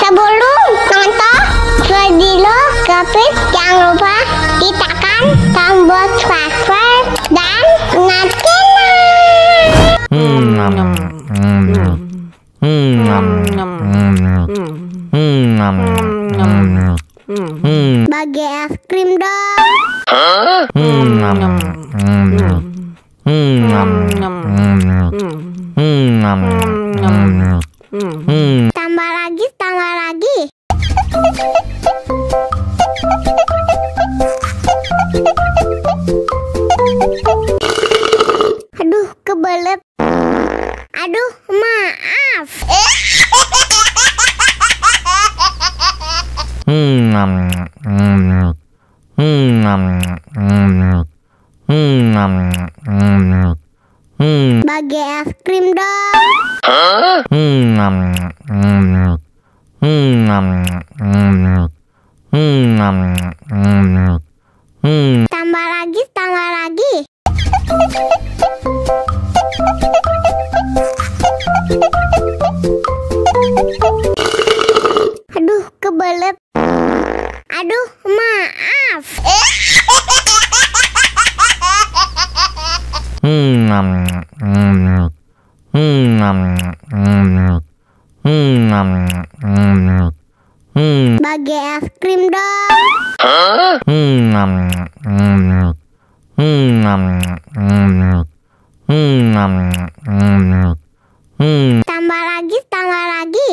Sebelum nonton video Gapit, jangan lupa tekan tombol subscribe dan nyalakan. Bagi es krim dong. Tambah lagi, tambah lagi. Aduh, kebelet. Aduh, maaf. Bagi es krim dong. Tambah lagi, tambah lagi. Aduh, kebelet. Aduh, maaf. Bagi es krim dong. Tambah lagi, tambah lagi.